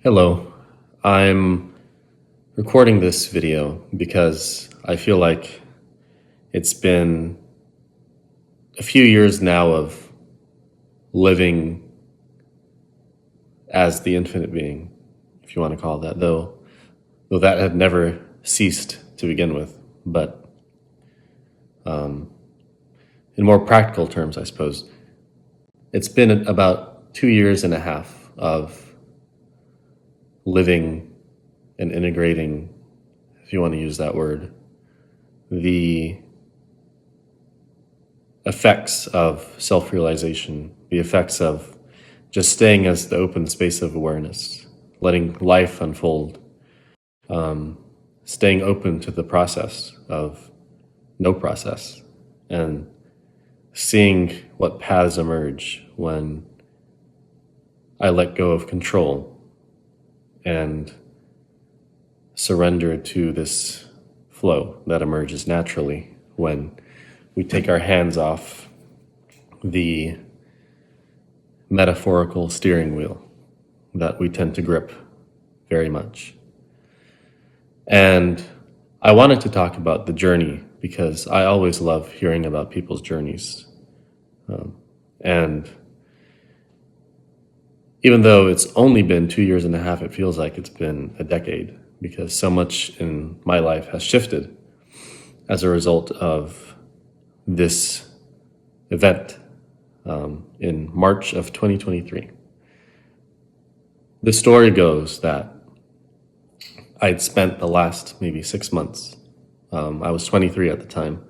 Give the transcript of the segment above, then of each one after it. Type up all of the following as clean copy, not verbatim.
Hello, I'm recording this video because I feel like it's been a few years now of living as the infinite being, if you want to call it that, though that had never ceased to begin with. But in more practical terms, I suppose, it's been about 2 years and a half of living and integrating, if you want to use that word, the effects of self-realization, the effects of just staying as the open space of awareness, letting life unfold, staying open to the process of no process, and seeing what paths emerge when I let go of control and surrender to this flow that emerges naturally when we take our hands off the metaphorical steering wheel that we tend to grip very much. And I wanted to talk about the journey because I always love hearing about people's journeys. And even though it's only been 2 years and a half, it feels like it's been a decade because so much in my life has shifted as a result of this event in March of 2023. The story goes that I'd spent the last maybe 6 months, I was 23 at the time,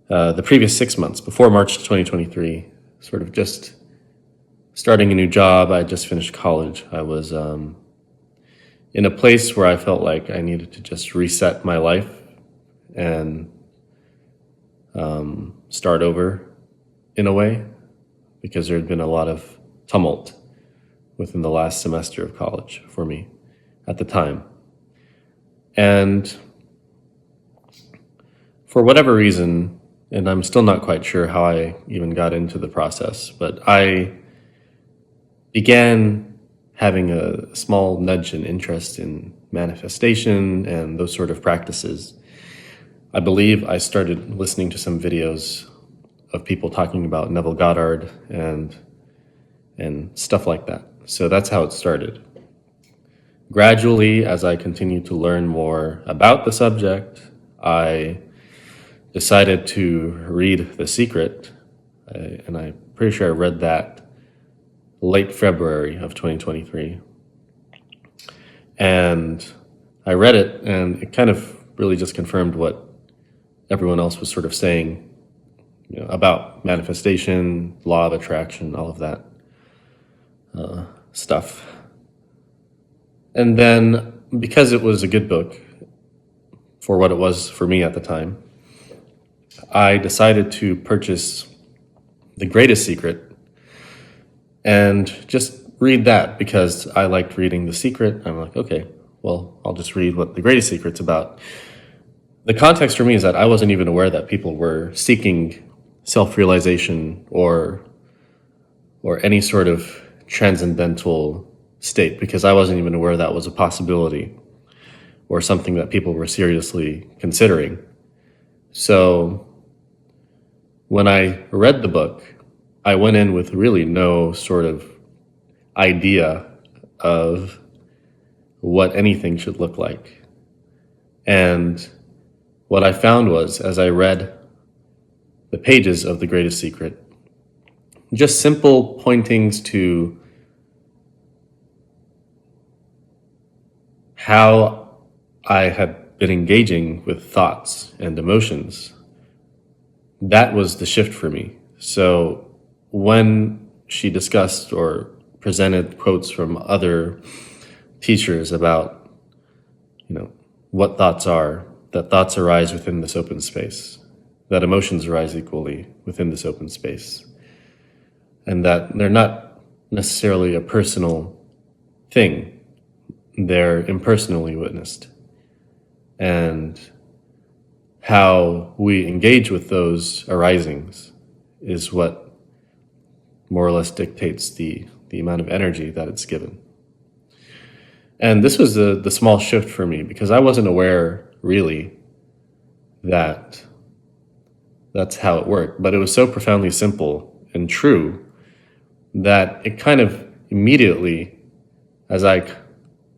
the previous 6 months before March 2023, sort of just starting a new job. I just finished college. I was in a place where I felt like I needed to just reset my life and start over in a way, because there had been a lot of tumult within the last semester of college for me at the time. And for whatever reason, and I'm still not quite sure how I even got into the process, but I began having a small nudge and interest in manifestation and those sort of practices. I believe I started listening to some videos of people talking about Neville Goddard and stuff like that. So that's how it started. Gradually, as I continued to learn more about the subject, I decided to read The Secret, and I'm pretty sure I read that late February of 2023. And I read it, and it kind of really just confirmed what everyone else was sort of saying, about manifestation, law of attraction, all of that stuff. And then, because it was a good book for what it was for me at the time, I decided to purchase The Greatest Secret and just read that because I liked reading The Secret. I'm like, okay, well, I'll just read what The Greatest Secret's about. The context for me is that I wasn't even aware that people were seeking self-realization or any sort of transcendental state, because I wasn't even aware that was a possibility or something that people were seriously considering. So when I read the book, I went in with really no sort of idea of what anything should look like. And what I found was, as I read the pages of The Greatest Secret, just simple pointings to how I had been engaging with thoughts and emotions. That was the shift for me. So when she discussed or presented quotes from other teachers about, what thoughts are, that thoughts arise within this open space, that emotions arise equally within this open space, and that they're not necessarily a personal thing, they're impersonally witnessed. And how we engage with those arisings is what more or less dictates the amount of energy that it's given. And this was the small shift for me because I wasn't aware really that that's how it worked. But it was so profoundly simple and true that it kind of immediately, as I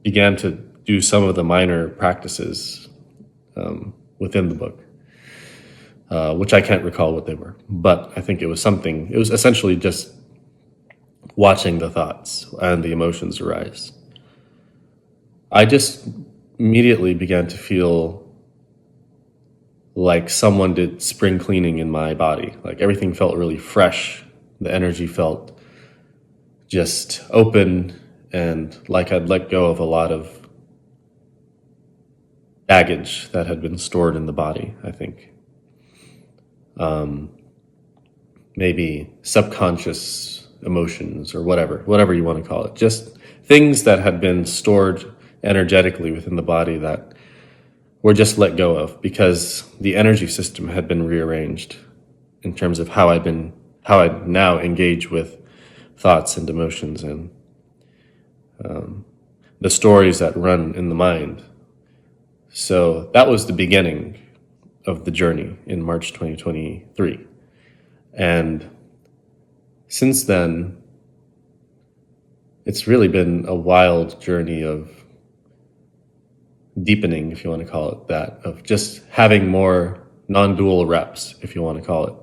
began to do some of the minor practices within the book, which I can't recall what they were, but I think it was something, it was essentially just watching the thoughts and the emotions arise. I just immediately began to feel like someone did spring cleaning in my body. Like everything felt really fresh. The energy felt just open and like I'd let go of a lot of baggage that had been stored in the body, I think. Maybe subconscious emotions or whatever you want to call it. Just things that had been stored energetically within the body that were just let go of because the energy system had been rearranged in terms of how I now engage with thoughts and emotions and the stories that run in the mind. So that was the beginning of the journey in March 2023. And since then, it's really been a wild journey of deepening, if you want to call it that, of just having more non-dual reps, if you want to call it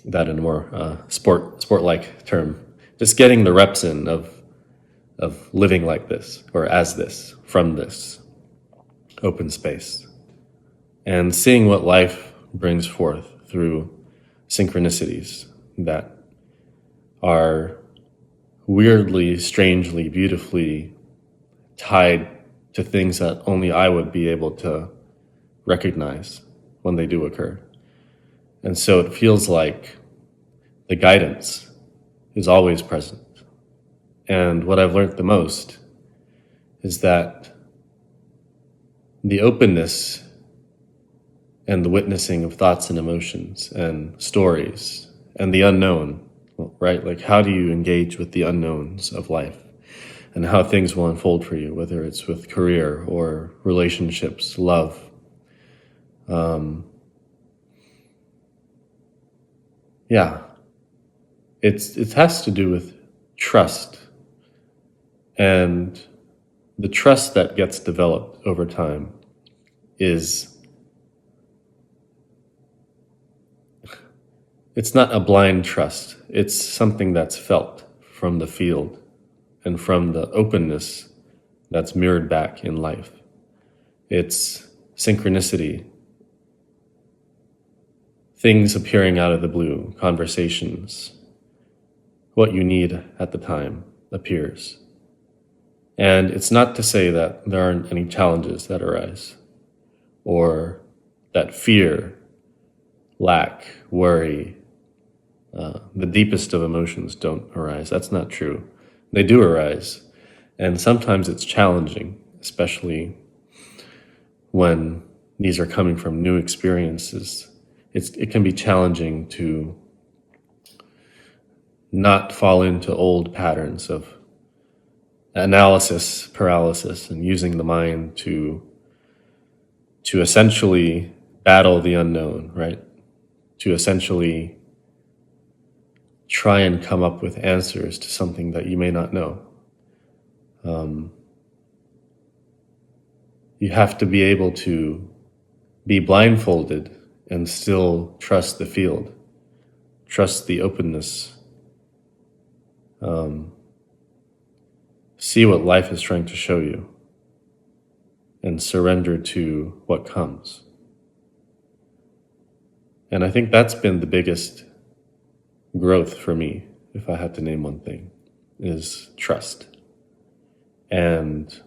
that in a more sport-like term. Just getting the reps in of living like this, or as this, from this open space, and seeing what life brings forth through synchronicities that are weirdly, strangely, beautifully tied to things that only I would be able to recognize when they do occur. And so it feels like the guidance is always present. And what I've learned the most is that the openness and the witnessing of thoughts and emotions and stories and the unknown, right? Like, how do you engage with the unknowns of life and how things will unfold for you, whether it's with career or relationships, love. It has to do with trust, and the trust that gets developed over time it's not a blind trust. It's something that's felt from the field and from the openness that's mirrored back in life. It's synchronicity, things appearing out of the blue, conversations. What you need at the time appears. And it's not to say that there aren't any challenges that arise, or that fear, lack, worry, the deepest of emotions don't arise. That's not true. They do arise. And sometimes it's challenging, especially when these are coming from new experiences. It can be challenging to not fall into old patterns of analysis paralysis and using the mind to essentially battle the unknown, right? To essentially try and come up with answers to something that you may not know. You have to be able to be blindfolded and still trust the field, trust the openness, see what life is trying to show you, and surrender to what comes. And I think that's been the biggest growth for me, if I had to name one thing, is trust. And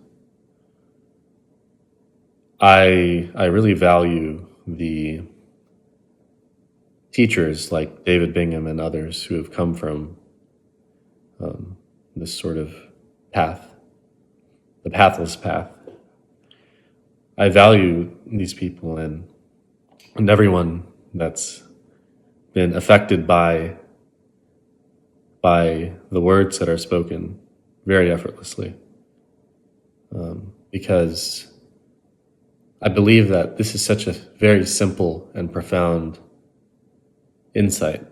I really value the teachers like David Bingham and others who have come from this sort of path, the pathless path. I value these people and everyone that's been affected by the words that are spoken very effortlessly. because I believe that this is such a very simple and profound insight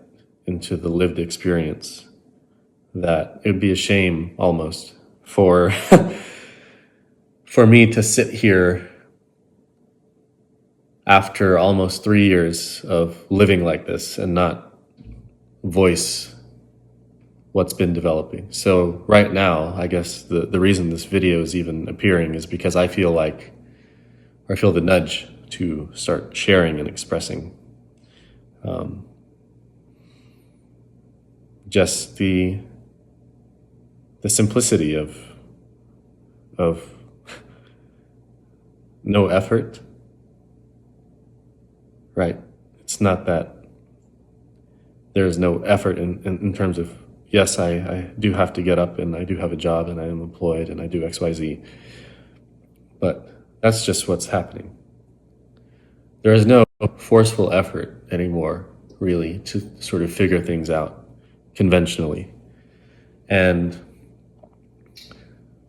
into the lived experience that it would be a shame almost for for me to sit here after almost 3 years of living like this and not voice what's been developing. So right now, I guess the reason this video is even appearing is because I feel the nudge to start sharing and expressing just the simplicity of no effort, right? It's not that there's no effort in terms of, yes, I do have to get up and I do have a job and I am employed and I do XYZ, but that's just what's happening. There is no forceful effort anymore, really, to sort of figure things out conventionally. And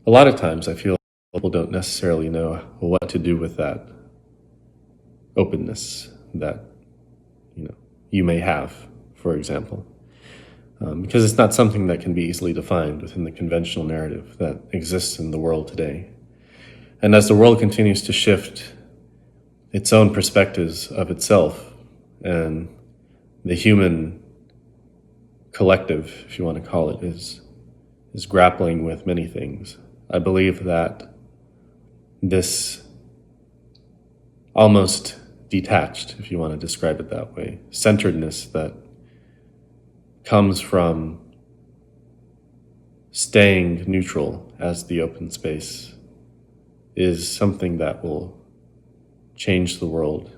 a lot of times I feel people don't necessarily know what to do with that openness that you may have, for example, because it's not something that can be easily defined within the conventional narrative that exists in the world today. And as the world continues to shift its own perspectives of itself, and the human collective, if you want to call it, is grappling with many things, I believe that this almost detached, if you want to describe it that way, centeredness that comes from staying neutral as the open space is something that will change the world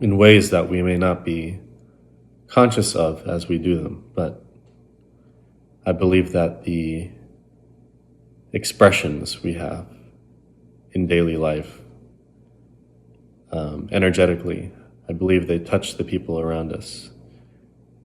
in ways that we may not be conscious of as we do them. But I believe that the expressions we have in daily life, energetically, I believe they touch the people around us